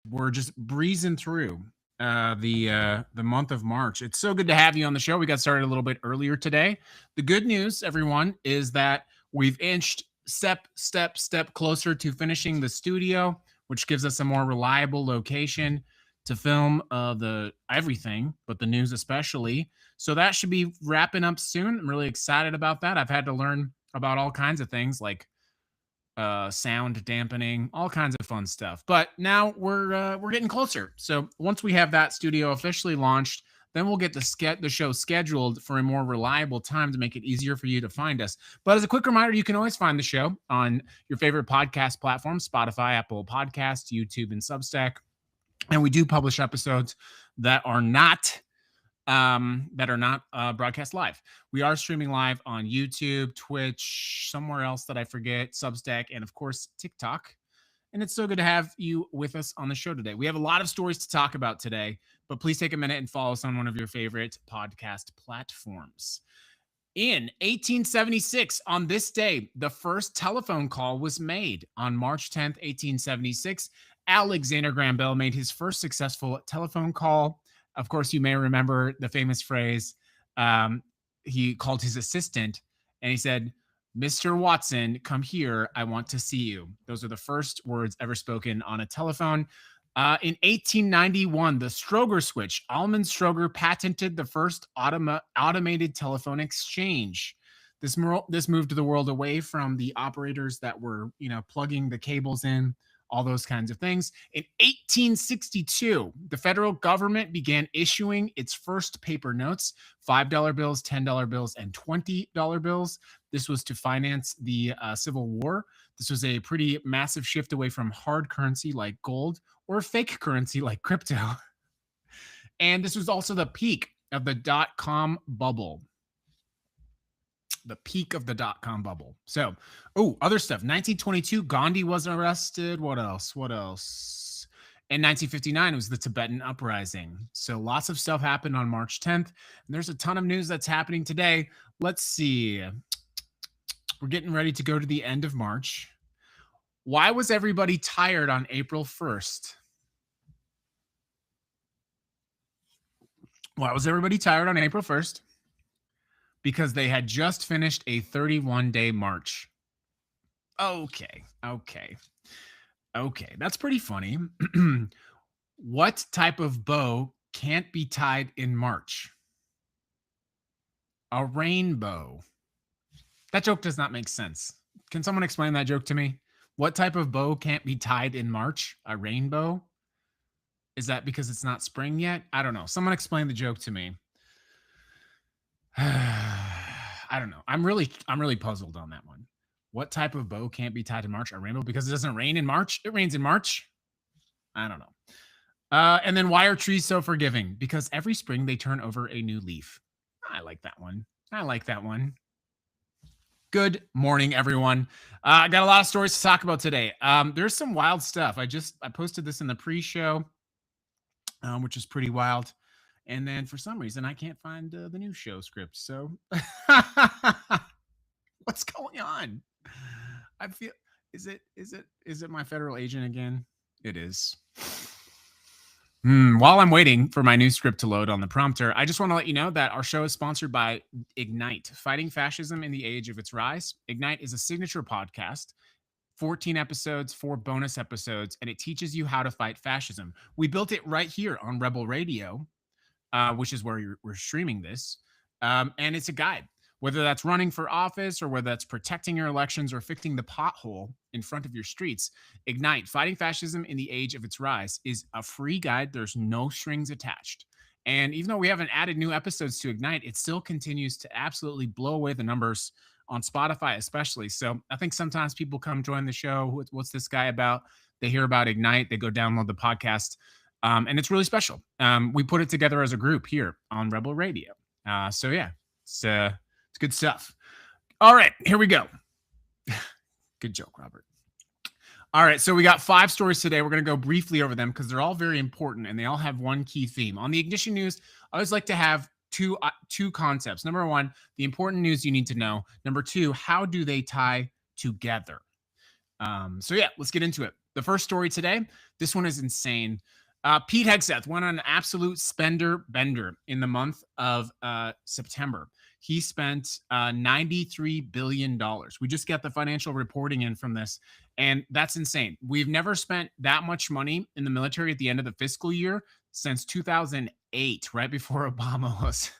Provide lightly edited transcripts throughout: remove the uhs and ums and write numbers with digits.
We're just breezing through the month of March. It's so good to have you on the show. We got started a little bit earlier today. The good news, everyone, is that we've inched step closer to finishing the studio, which gives us a more reliable location to film the everything, but the news especially. So that should be wrapping up soon. I'm really excited about that. I've had to learn about all kinds of things like sound dampening, all kinds of fun stuff. But now we're getting closer. So once we have that studio officially launched, then we'll get the show scheduled for a more reliable time to make it easier for you to find us. But as a quick reminder, you can always find the show on your favorite podcast platforms: Spotify, Apple Podcasts, YouTube, and Substack. And we do publish episodes that are not broadcast live. We are streaming live on YouTube, Twitch, somewhere else that I forget, Substack, and of course, TikTok. And it's so good to have you with us on the show today. We have a lot of stories to talk about today, but please take a minute and follow us on one of your favorite podcast platforms. In 1876, on this day, the first telephone call was made. On March 10th, 1876, Alexander Graham Bell made his first successful telephone call. Of course, you may remember the famous phrase. He called his assistant and he said, "Mr. Watson, come here. I want to see you." Those are the first words ever spoken on a telephone. In 1891, the Stroger switch. Almond Stroger patented the first automated telephone exchange. This moved the world away from the operators that were, plugging the cables in, all those kinds of things. In 1862, the federal government began issuing its first paper notes: $5 bills, $10 bills, and $20 bills. This was to finance the Civil War. This was a pretty massive shift away from hard currency like gold or fake currency like crypto. And this was also the peak of the dot-com bubble. The peak of the dot-com bubble. So, other stuff. 1922, Gandhi was arrested. What else? In 1959, it was the Tibetan uprising. So lots of stuff happened on March 10th. And there's a ton of news that's happening today. Let's see. We're getting ready to go to the end of March. Why was everybody tired on April 1st? Why was everybody tired on April 1st? Because they had just finished a 31-day march. Okay. That's pretty funny. What type of bow can't be tied in March? A rainbow. That joke does not make sense. Can someone explain that joke to me? What type of bow can't be tied in March? A rainbow? Is that because it's not spring yet? I don't know. Someone explain the joke to me. I don't know. I'm really puzzled on that one. What type of bow can't be tied in March? A rainbow? Because it doesn't rain in March? It rains in March? I don't know. And then why are trees so forgiving? Because every spring they turn over a new leaf. I like that one. Good morning, everyone. I got a lot of stories to talk about today. There's some wild stuff. I posted this in the pre-show, which is pretty wild. And then for some reason, I can't find the new show script. So what's going on? I feel, is it my federal agent again? It is. While I'm waiting for my new script to load on the prompter, I just want to let you know that our show is sponsored by Ignite, Fighting Fascism in the Age of Its Rise. Ignite is a signature podcast, 14 episodes, 4 bonus episodes, and it teaches you how to fight fascism. We built it right here on Rebel Radio, which is where we're streaming this. And it's a guide, whether that's running for office or whether that's protecting your elections or fixing the pothole in front of your streets. Ignite, Fighting Fascism in the Age of Its Rise is a free guide. There's no strings attached. And even though we haven't added new episodes to Ignite, it still continues to absolutely blow away the numbers on Spotify, especially. So I think sometimes people come join the show. What's this guy about? They hear about Ignite. They go download the podcast. And it's really special. We put it together as a group here on Rebel Radio. So yeah, it's good stuff. All right, here we go. Good joke, Robert. All right, so we got 5 stories today. We're going to go briefly over them because they're all very important and they all have one key theme. On the Ignition News, I always like to have two concepts. Number 1, the important news you need to know. Number 2, how do they tie together? So yeah, let's get into it. The first story today, this one is insane. Pete Hegseth went on an absolute spender bender in the month of September. He spent $93 billion. We just got the financial reporting in from this, and that's insane. We've never spent that much money in the military at the end of the fiscal year since 2008, right before Obama was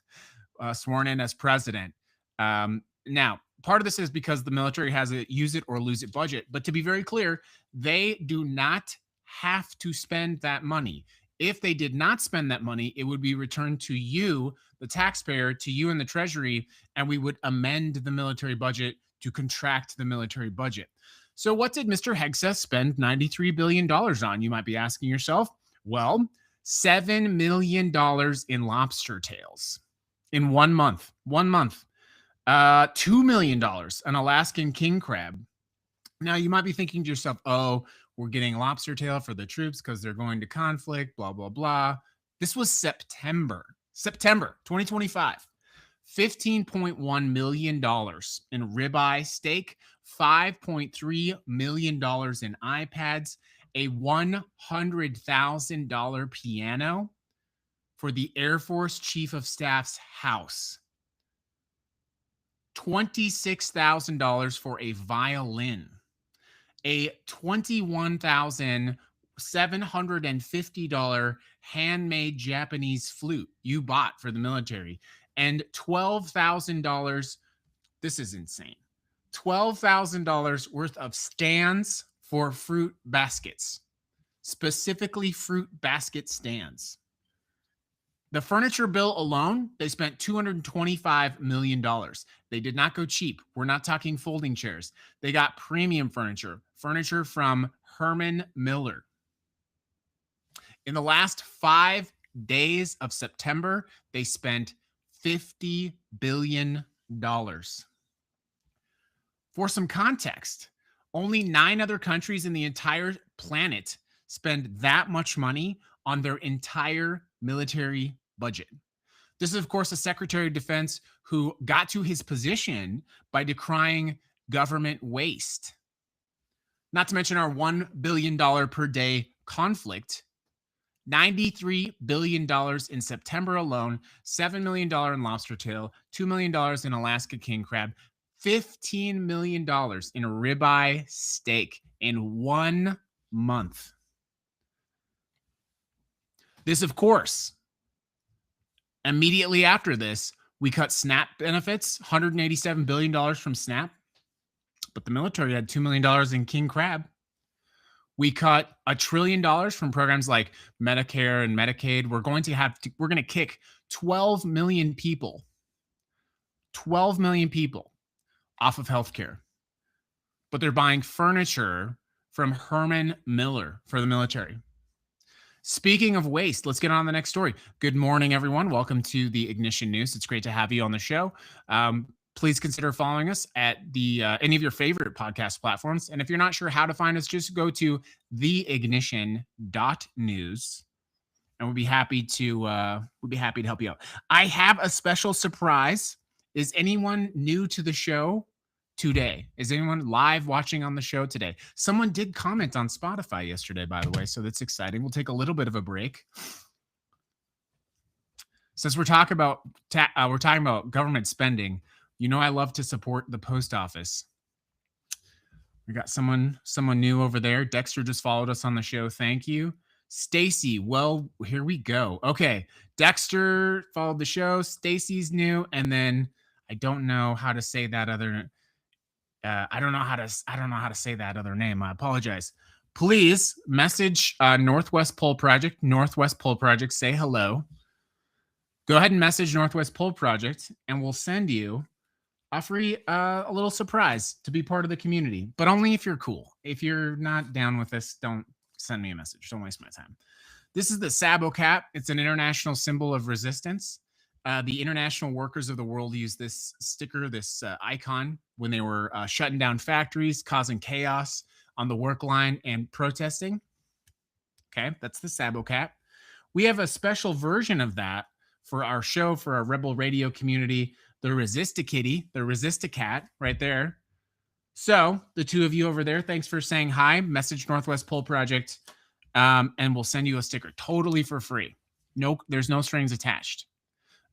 sworn in as president. Now, part of this is because the military has a use it or lose it budget. But to be very clear, they do not have to spend that money. If they did not spend that money, it would be returned to you, the taxpayer, to you in the Treasury, and we would amend the military budget to contract the military budget. So what did Mr. Hegseth spend $93 billion on? You might be asking yourself. Well, $7 million in lobster tails in 1 month. 1 month. $2 million an Alaskan king crab. Now, you might be thinking to yourself, oh, we're getting lobster tail for the troops because they're going to conflict, blah, blah, blah. This was September 2025. $15.1 million in ribeye steak, $5.3 million in iPads, a $100,000 piano for the Air Force Chief of Staff's house. $26,000 for a violin, a $21,750 handmade Japanese flute you bought for the military, and $12,000. This is insane. $12,000 worth of stands for fruit baskets, specifically fruit basket stands. The furniture bill alone, they spent $225 million. They did not go cheap. We're not talking folding chairs. They got premium furniture from Herman Miller. In the last 5 days of September, they spent $50 billion. For some context, only 9 other countries in the entire planet spend that much money on their entire military budget. This is, of course, a Secretary of Defense who got to his position by decrying government waste. Not to mention our $1 billion per day conflict. $93 billion in September alone, $7 million in lobster tail, $2 million in Alaska king crab, $15 million in a ribeye steak in 1 month. This, of course, immediately after this, we cut SNAP benefits, $187 billion from SNAP, but the military had $2 million in king crab. We cut $1 trillion from programs like Medicare and Medicaid. We're going to kick 12 million people off of healthcare. But they're buying furniture from Herman Miller for the military. Speaking of waste, let's get on the next story. Good morning, everyone. Welcome to the Ignition News. It's great to have you on the show. Please consider following us at any of your favorite podcast platforms. And if you're not sure how to find us, just go to theignition.news, and we'll be happy to help you out. I have a special surprise. Is anyone new to the show today? Is anyone live watching on the show today? Someone did comment on Spotify yesterday, by the way, so that's exciting. We'll take a little bit of a break. Since we're talking about government spending, you know I love to support the post office. We got someone new over there. Dexter just followed us on the show. Thank you. Stacy, well, here we go. Okay, Dexter followed the show. Stacy's new, and then I don't know how to say that other. I don't know how to say that other name. I apologize. Please message Northwest Pole Project. Northwest Pole Project, say hello. Go ahead and message Northwest Pole Project, and we'll send you a little surprise to be part of the community, but only if you're cool. If you're not down with this, don't send me a message. Don't waste my time. This is the Sabo Cap. It's an international symbol of resistance. The international workers of the world use this sticker, this icon, when they were shutting down factories, causing chaos on the work line and protesting. Okay, that's the Sabo Cap. We have a special version of that for our show, for our Rebel Radio community. The Resist-A-Kitty, the Resist-A-Cat right there. So the two of you over there, thanks for saying hi. Message Northwest Pole Project, and we'll send you a sticker totally for free. No, there's no strings attached.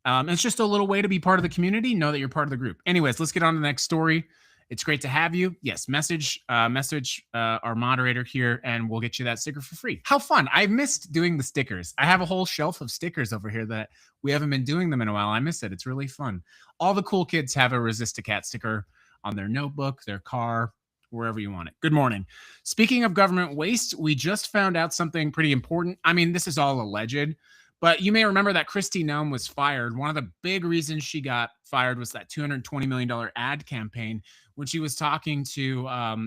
It's just a little way to be part of the community. Know that you're part of the group. Anyways, let's get on to the next story. It's great to have you. Yes, message our moderator here, and we'll get you that sticker for free. How fun! I missed doing the stickers. I have a whole shelf of stickers over here that we haven't been doing them in a while. I miss it. It's really fun. All the cool kids have a Resist a Cat sticker on their notebook, their car, wherever you want it. Good morning. Speaking of government waste, we just found out something pretty important. I mean, this is all alleged, but you may remember that Kristi Noem was fired. One of the big reasons she got fired was that $220 million ad campaign. When she was talking to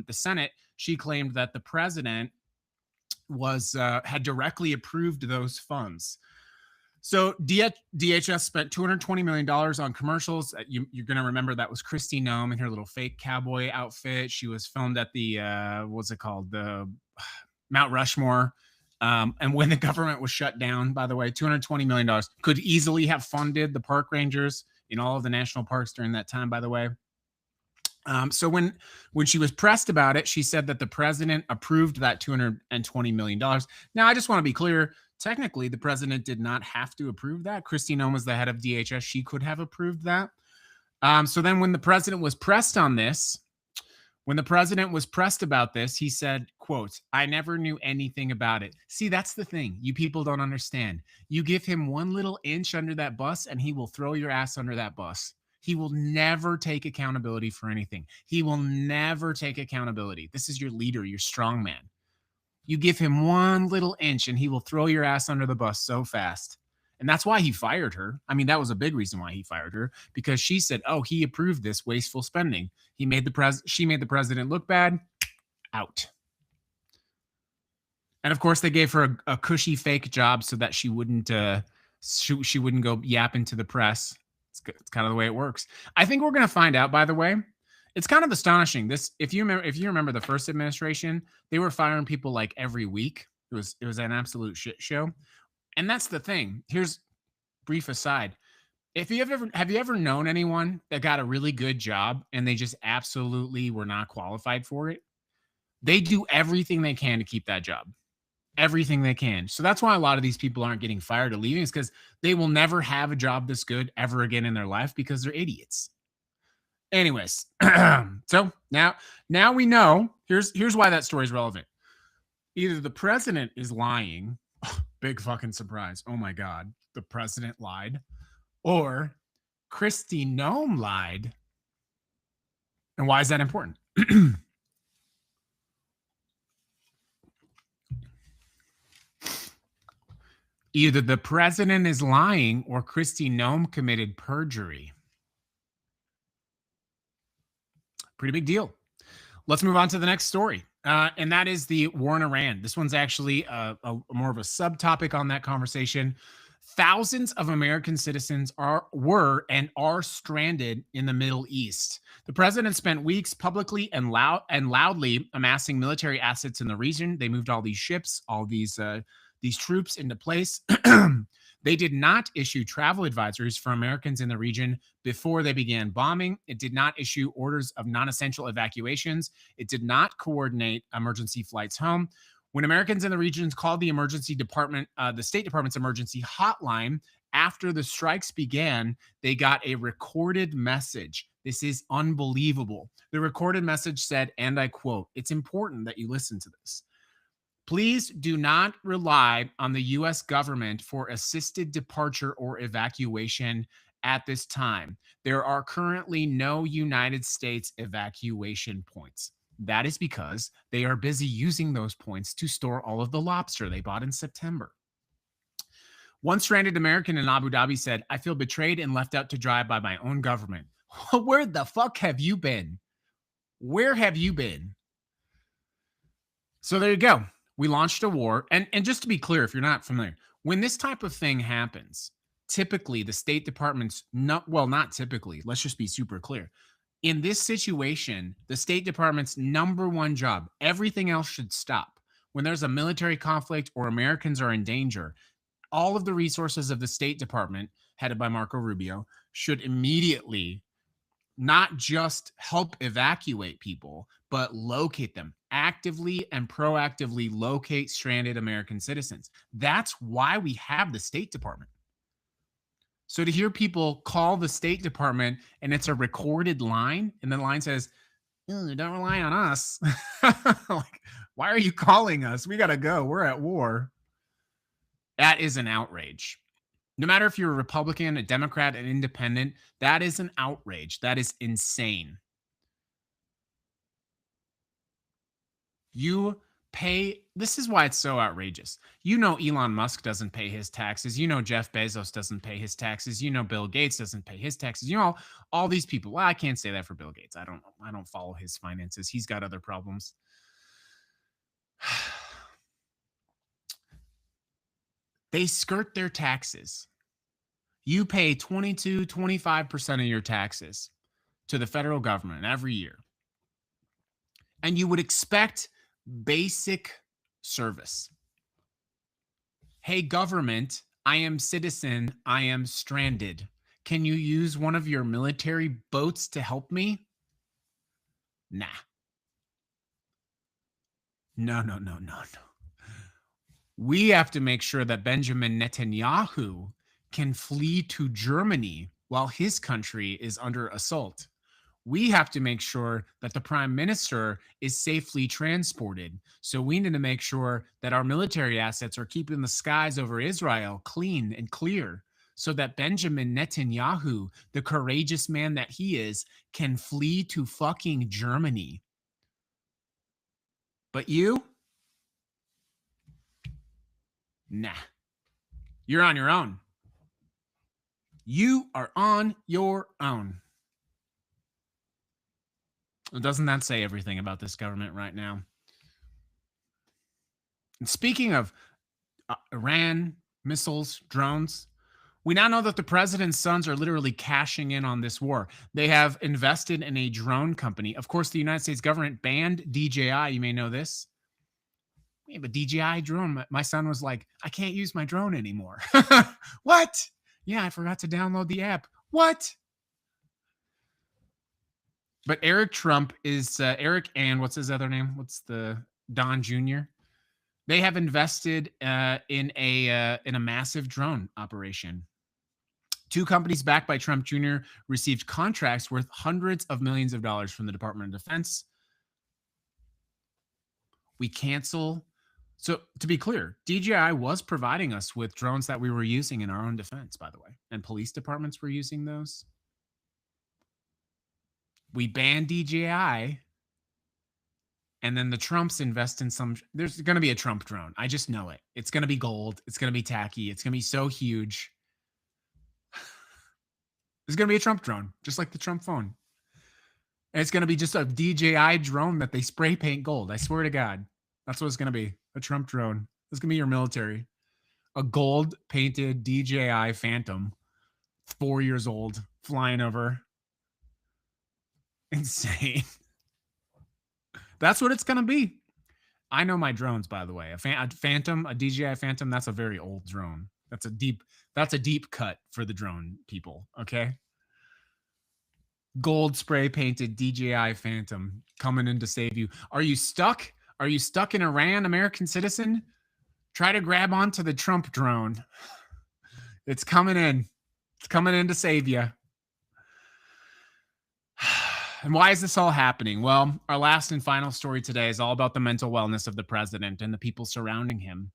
the Senate, she claimed that the president had directly approved those funds. So DHS spent $220 million on commercials. You're going to remember that was Kristi Noem in her little fake cowboy outfit. She was filmed at the, what's it called? The Mount Rushmore. And when the government was shut down, by the way, $220 million could easily have funded the park rangers in all of the national parks during that time, by the way. So when she was pressed about it, she said that the president approved that $220 million. Now, I just want to be clear. Technically, the president did not have to approve that. Kristi Noem was the head of DHS. She could have approved that. So then when the president was pressed on this, when the president was pressed about this, he said, quote, "I never knew anything about it." See, that's the thing. You people don't understand. You give him one little inch under that bus and he will throw your ass under that bus. He will never take accountability for anything. He will never take accountability. This is your leader, your strong man. You give him one little inch and he will throw your ass under the bus so fast. And that's why he fired her. I mean, that was a big reason why he fired her, because she said, "Oh, he approved this wasteful spending. She made the president look bad." Out. And of course, they gave her a cushy fake job so that she wouldn't go yapping to the press. It's kind of the way it works. I think we're going to find out, by the way. It's kind of astonishing. This, if you remember the first administration, they were firing people like every week. It was an absolute shit show. And that's the thing. Here's brief aside. Have you ever known anyone that got a really good job and they just absolutely were not qualified for it? They do everything they can to keep that job. Everything they can. So that's why a lot of these people aren't getting fired or leaving, is because they will never have a job this good ever again in their life because they're idiots. Anyways, so now we know. Here's why that story is relevant. Either the president is lying, big fucking surprise. Oh my God, the president lied, or Kristi Noem lied. And why is that important? Either the president is lying or Kristi Noem committed perjury. Pretty big deal. Let's move on to the next story. And that is the war in Iran. This one's actually more of a subtopic on that conversation. Thousands of American citizens were and are stranded in the Middle East. The president spent weeks publicly and loudly amassing military assets in the region. They moved all these ships, all these troops into place. They did not issue travel advisories for Americans in the region before they began bombing. It did not issue orders of non-essential evacuations. It did not coordinate emergency flights home. When Americans in the regions called the emergency department, the State Department's emergency hotline, after the strikes began, they got a recorded message. This is unbelievable. The recorded message said, and I quote, "It's important that you listen to this. Please do not rely on the U.S. government for assisted departure or evacuation at this time. There are currently no United States evacuation points. That is because they are busy using those points to store all of the lobster they bought in September." One stranded American in Abu Dhabi said, "I feel betrayed and left out to dry by my own government." Where the fuck have you been? Where have you been? So there you go. We launched a war. And just to be clear, if you're not familiar, when this type of thing happens, typically the State Department's not typically, let's just be super clear. In this situation, the State Department's number one job, everything else should stop. When there's a military conflict or Americans are in danger, all of the resources of the State Department, headed by Marco Rubio, should immediately not just help evacuate people, but locate them, actively and proactively locate stranded American citizens. That's why we have the State Department. So to hear people call the State Department and it's a recorded line, and the line says, "Don't rely on us." Like, why are you calling us? We got to go. We're at war. That is an outrage. No matter if you're a Republican, a Democrat, an independent, that is an outrage. That is insane. You pay, this is why it's so outrageous. You know, Elon Musk doesn't pay his taxes. You know, Jeff Bezos doesn't pay his taxes. You know, Bill Gates doesn't pay his taxes. You know, all these people. Well, I can't say that for Bill Gates. I don't follow his finances. He's got other problems. They skirt their taxes. You pay 22, 25% of your taxes to the federal government every year. And you would expect basic service. Hey, government, I am citizen. I am stranded. Can you use one of your military boats to help me? Nah. No. We have to make sure that Benjamin Netanyahu can flee to Germany while his country is under assault. We have to make sure that the prime minister is safely transported. So we need to make sure that our military assets are keeping the skies over Israel clean and clear so that Benjamin Netanyahu, the courageous man that he is, can flee to fucking Germany. But you? Nah. You're on your own. You are on your own. Doesn't that say everything about this government right now? And speaking of Iran, missiles, drones, we now know that the president's sons are literally cashing in on this war. They have invested in a drone company. Of course, the United States government banned DJI. You may know this. We have a DJI drone. My son was like, I can't use my drone anymore. What? Yeah, I forgot to download the app. What? But Eric Trump is Eric and what's his other name? What's the Don Jr.? They have invested in a massive drone operation. Two companies backed by Trump Jr. received contracts worth hundreds of millions of dollars from the Department of Defense. We cancel. So to be clear, DJI was providing us with drones that we were using in our own defense, by the way, and police departments were using those. We banned DJI, and then the Trumps invest in some. There's going to be a Trump drone. I just know it. It's going to be gold. It's going to be tacky. It's going to be so huge. There's going to be a Trump drone, just like the Trump phone. And it's going to be just a DJI drone that they spray paint gold. I swear to God. That's what it's going to be. A Trump drone. It's going to be your military. A gold painted DJI Phantom. 4 years old. Flying over. Insane. That's what it's going to be. I know my drones, by the way. A Phantom, a DJI Phantom, that's a very old drone. That's a deep cut for the drone people, okay? Gold spray painted DJI Phantom coming in to save you. Are you stuck? Are you stuck in Iran, American citizen? Try to grab onto the Trump drone. It's coming in. It's coming in to save you. And why is this all happening? Well, our last and final story today is all about the mental wellness of the president and the people surrounding him.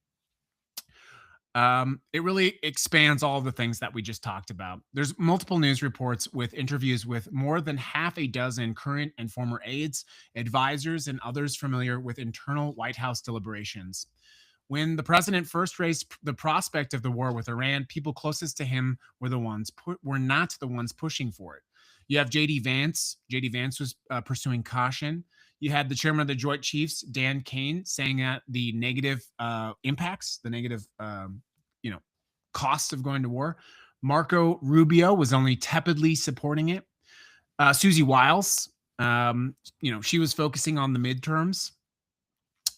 It really expands all the things that we just talked about. There's multiple news reports with interviews with more than half a dozen current and former aides, advisors, and others familiar with internal White House deliberations. When the president first raised the prospect of the war with Iran, people closest to him were not the ones pushing for it. You have J.D. Vance. J.D. Vance was pursuing caution. You had the chairman of the Joint Chiefs, Dan Kane, saying that the negative impacts, the negative, costs of going to war. Marco Rubio was only tepidly supporting it. Susie Wiles, she was focusing on the midterms.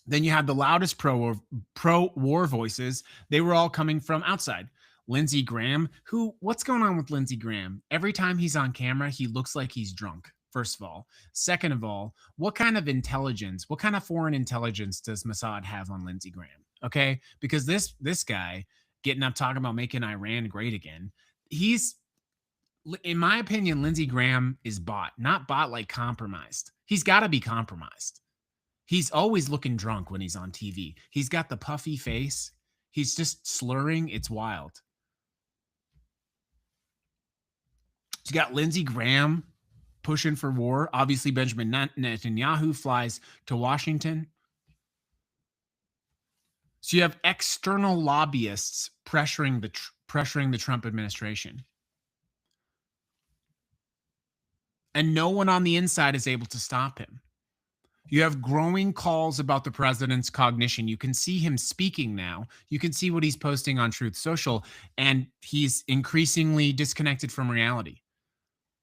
Then you had the loudest pro-war voices. They were all coming from outside. Lindsey Graham, what's going on with Lindsey Graham? Every time he's on camera, he looks like he's drunk. First of all, second of all, what kind of intelligence, what kind of foreign intelligence does Mossad have on Lindsey Graham? Okay, because this guy getting up talking about making Iran great again, he's, in my opinion, Lindsey Graham is bought, not bought like compromised. He's got to be compromised. He's always looking drunk when he's on TV. He's got the puffy face. He's just slurring. It's wild. You got Lindsey Graham pushing for war. Obviously, Benjamin Netanyahu flies to Washington. So you have external lobbyists pressuring the Trump administration. And no one on the inside is able to stop him. You have growing calls about the president's cognition. You can see him speaking now. You can see what he's posting on Truth Social, and he's increasingly disconnected from reality.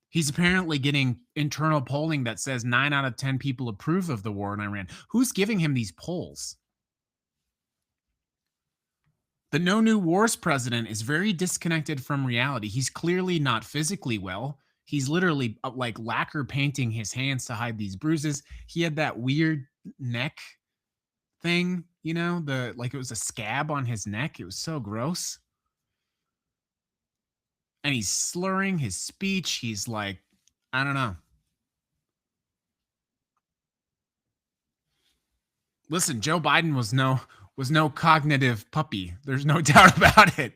He's apparently getting internal polling that says 9 out of 10 people approve of the war in Iran. Who's giving him these polls? The No New Wars president is very disconnected from reality. He's clearly not physically well. He's literally like lacquer painting his hands to hide these bruises. He had that weird neck thing, like it was a scab on his neck. It was so gross. And he's slurring his speech. He's like, I don't know. Listen, Joe Biden was no cognitive puppy. There's no doubt about it.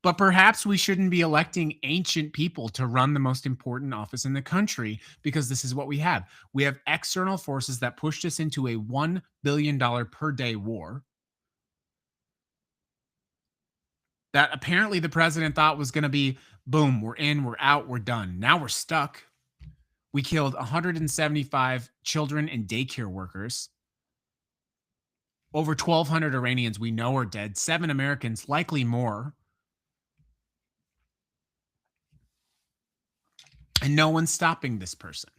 But perhaps we shouldn't be electing ancient people to run the most important office in the country, because this is what we have. We have external forces that pushed us into a $1 billion per day war that apparently the president thought was going to be, boom, we're in, we're out, we're done. Now we're stuck. We killed 175 children and daycare workers. Over 1,200 Iranians we know are dead. 7 Americans, likely more. And no one's stopping this person.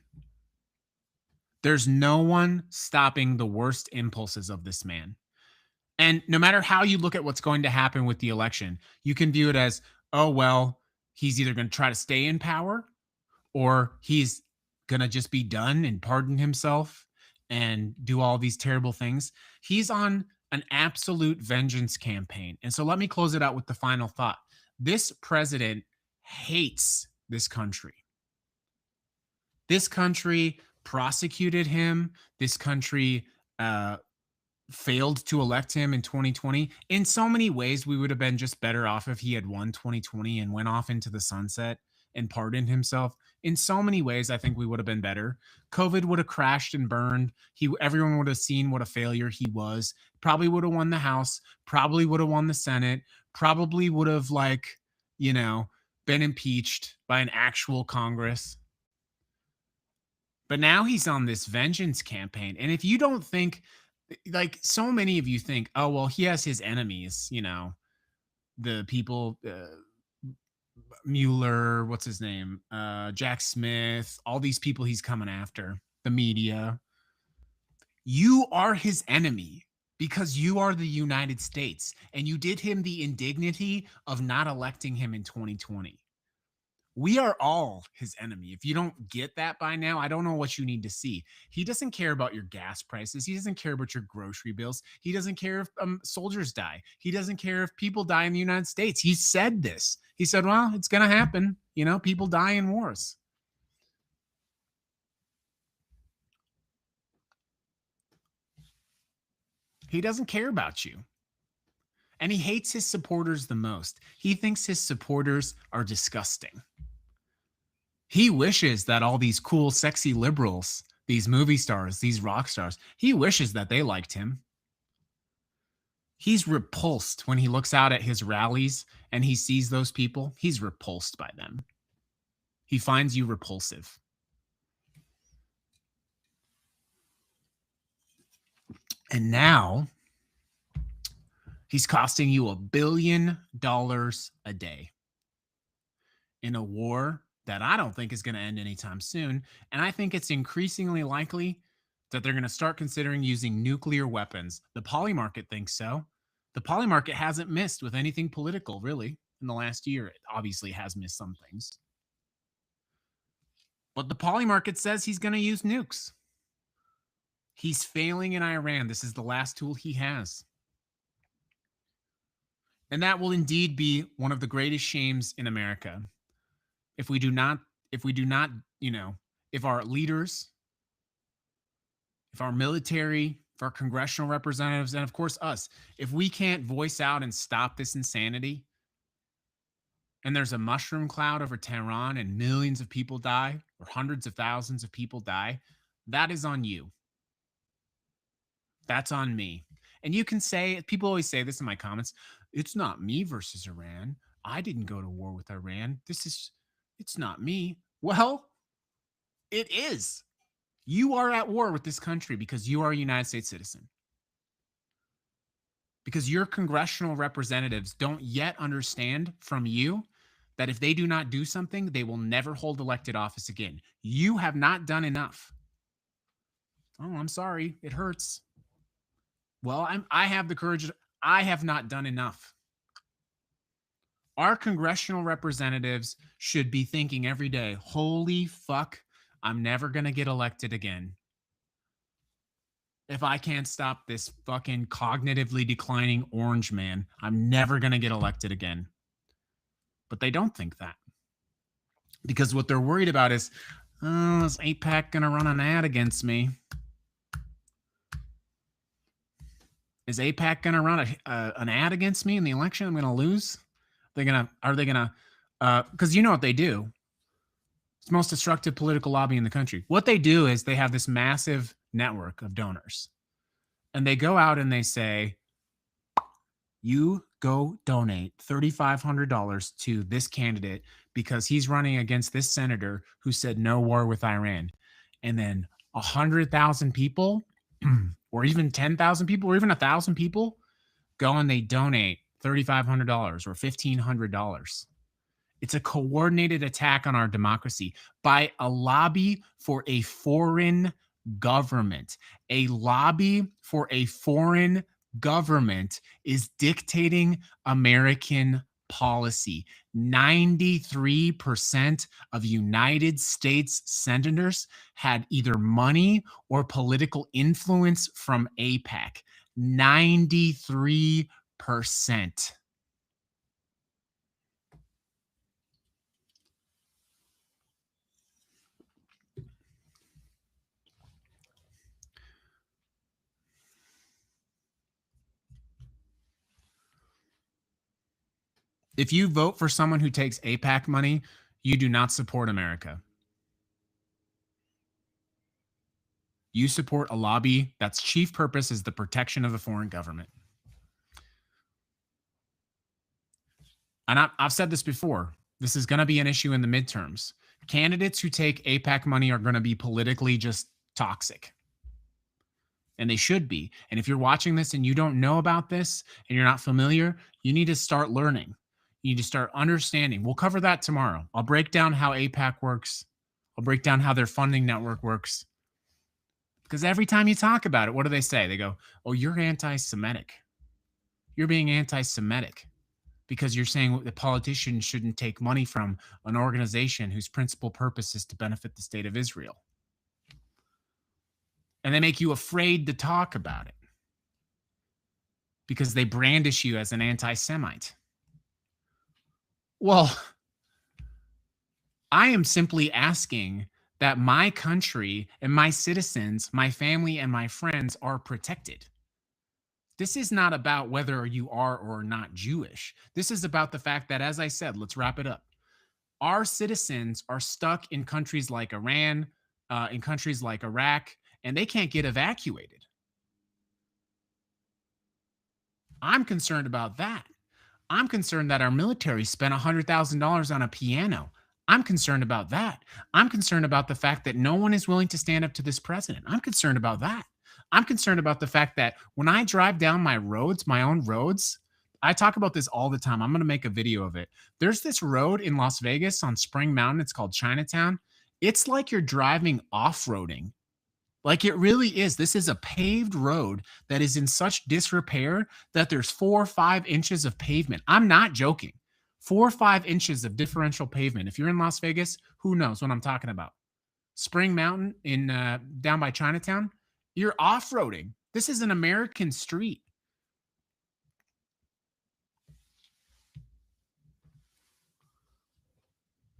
There's no one stopping the worst impulses of this man. And no matter how you look at what's going to happen with the election, you can view it as, oh, well, he's either going to try to stay in power, or he's going to just be done and pardon himself and do all these terrible things. He's on an absolute vengeance campaign. And so let me close it out with the final thought. This president hates this country. This country prosecuted him. This country failed to elect him in 2020. In so many ways, we would have been just better off if he had won 2020 and went off into the sunset and pardoned himself. In so many ways, I think we would have been better. COVID would have crashed and burned. Everyone would have seen what a failure he was. Probably would have won the House. Probably would have won the Senate. Probably would have, been impeached by an actual Congress. But now he's on this vengeance campaign. And if you don't think, like so many of you think, oh, well, he has his enemies, the people, Mueller, what's his name? Jack Smith, all these people he's coming after, the media. You are his enemy because you are the United States, and you did him the indignity of not electing him in 2020. We are all his enemy. If you don't get that by now, I don't know what you need to see. He doesn't care about your gas prices. He doesn't care about your grocery bills. He doesn't care if soldiers die. He doesn't care if people die in the United States. He said this. He said, well, it's going to happen. People die in wars. He doesn't care about you. And he hates his supporters the most. He thinks his supporters are disgusting. He wishes that all these cool, sexy liberals, these movie stars, these rock stars, he wishes that they liked him. He's repulsed when he looks out at his rallies and he sees those people. He's repulsed by them. He finds you repulsive. And now he's costing you $1 billion a day in a war that I don't think is going to end anytime soon. And I think it's increasingly likely that they're going to start considering using nuclear weapons. The Poly Market thinks so. The Poly Market hasn't missed with anything political, really. in the last year. It obviously has missed some things. But the poly market says he's going to use nukes. He's failing in Iran. This is the last tool he has. And that will indeed be one of the greatest shames in America. If we do not, if our leaders, if our military, if our congressional representatives, and of course us, if we can't voice out and stop this insanity, and there's a mushroom cloud over Tehran and millions of people die, or hundreds of thousands of people die, that is on you. That's on me. And you can say, people always say this in my comments, it's not me versus Iran. I didn't go to war with Iran. It's not me. Well, it is. You are at war with this country because you are a United States citizen. Because your congressional representatives don't yet understand from you that if they do not do something, they will never hold elected office again. You have not done enough. Oh, I'm sorry. It hurts. Well, I have the courage. I have not done enough. Our congressional representatives should be thinking every day, holy fuck, I'm never going to get elected again. If I can't stop this fucking cognitively declining orange man, I'm never going to get elected again. But they don't think that. Because what they're worried about is, oh, is AIPAC going to run an ad against me? Is AIPAC going to run an ad against me in the election? I'm going to lose? Are they going to, because you know what they do. It's the most destructive political lobby in the country. What they do is they have this massive network of donors. And they go out and they say, you go donate $3,500 to this candidate because he's running against this senator who said no war with Iran. And then 100,000 people or even 10,000 people or even 1,000 people go and they donate $3,500 or $1,500. It's a coordinated attack on our democracy by a lobby for a foreign government. A lobby for a foreign government is dictating American policy. 93% of United States senators had either money or political influence from AIPAC. 93%. If you vote for someone who takes AIPAC money, you do not support America. You support a lobby that's chief purpose is the protection of a foreign government. And I've said this before. This is going to be an issue in the midterms. Candidates who take AIPAC money are going to be politically just toxic. And they should be. And if you're watching this and you don't know about this and you're not familiar, you need to start learning. You need to start understanding. We'll cover that tomorrow. I'll break down how AIPAC works. I'll break down how their funding network works. Because every time you talk about it, what do they say? They go, oh, you're anti-Semitic. You're being anti-Semitic because you're saying the politicians shouldn't take money from an organization whose principal purpose is to benefit the state of Israel. And they make you afraid to talk about it because they brandish you as an anti-Semite. Well, I am simply asking that my country and my citizens, my family and my friends are protected. This is not about whether you are or are not Jewish. This is about the fact that, as I said, let's wrap it up. Our citizens are stuck in countries like Iran, in countries like Iraq, and they can't get evacuated. I'm concerned about that. I'm concerned that our military spent $100,000 on a piano. I'm concerned about that. I'm concerned about the fact that no one is willing to stand up to this president. I'm concerned about that. I'm concerned about the fact that when I drive down my roads, my own roads, I talk about this all the time. I'm going to make a video of it. There's this road in Las Vegas on Spring Mountain. It's called Chinatown. It's like you're driving off-roading. Like it really is. This is a paved road that is in such disrepair that there's 4 or 5 inches of pavement. I'm not joking. 4 or 5 inches of differential pavement. If you're in Las Vegas, who knows what I'm talking about? Spring Mountain in down by Chinatown, you're off-roading. This is an American street.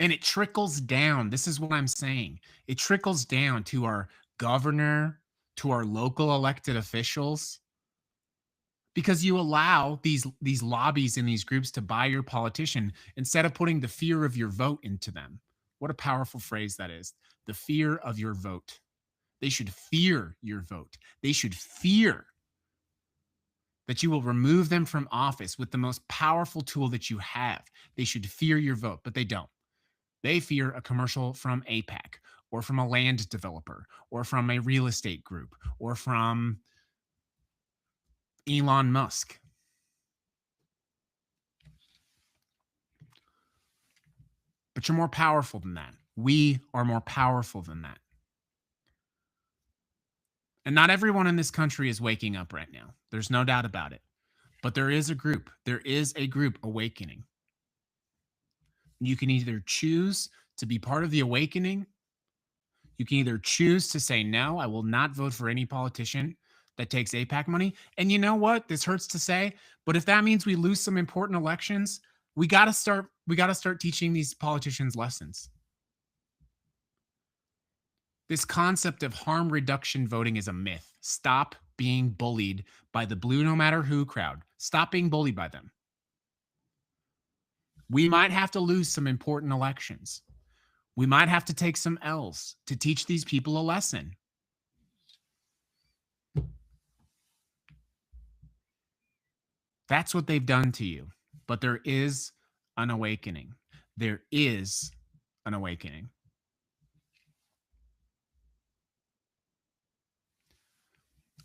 And it trickles down. This is what I'm saying. It trickles down to our governor, to our local elected officials, because you allow these lobbies and these groups to buy your politician instead of putting the fear of your vote into them. What a powerful phrase that is. The fear of your vote. They should fear your vote. They should fear that you will remove them from office with the most powerful tool that you have. They should fear your vote, but they don't. They fear a commercial from APAC or from a land developer or from a real estate group or from Elon Musk. But you're more powerful than that. We are more powerful than that. And not everyone in this country is waking up right now. There's no doubt about it. But there is a group. There is a group awakening. You can either choose to be part of the awakening. You can either choose to say, no, I will not vote for any politician that takes APAC money. And you know what? This hurts to say, but if that means we lose some important elections, we got to start teaching these politicians lessons. This concept of harm reduction voting is a myth. Stop being bullied by the blue no matter who crowd. Stop being bullied by them. We might have to lose some important elections. We might have to take some L's to teach these people a lesson. That's what they've done to you. But there is an awakening. There is an awakening.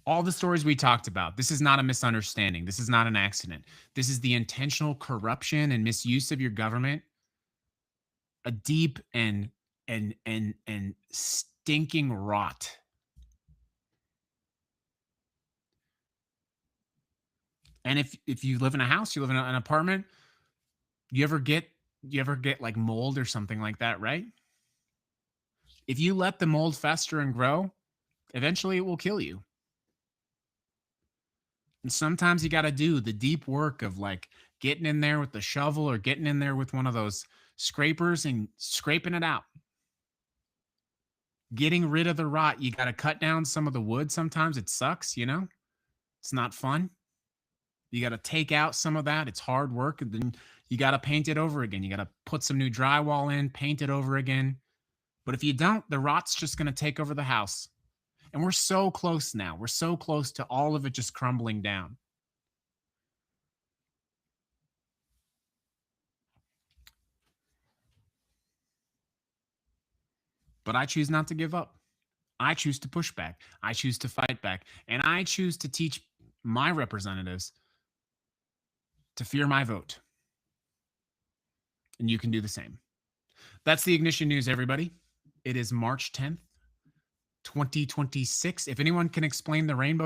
All the stories we talked about, this is not a misunderstanding. This is not an accident. This is the intentional corruption and misuse of your government. A deep and stinking rot. And if you live in a house, you live in an apartment, you ever get like mold or something like that, right? If you let the mold fester and grow, eventually it will kill you. And sometimes you got to do the deep work of like getting in there with the shovel or getting in there with one of those scrapers and scraping it out. Getting rid of the rot. You got to cut down some of the wood. Sometimes it sucks, you know? It's not fun. You got to take out some of that. It's hard work. And then you got to paint it over again. You got to put some new drywall in, paint it over again. But if you don't, the rot's just going to take over the house. And we're so close now. We're so close to all of it just crumbling down. But I choose not to give up. I choose to push back. I choose to fight back. And I choose to teach my representatives to fear my vote. And you can do the same. That's the Ignition News, everybody. It is March 10th, 2026. If anyone can explain the rainbow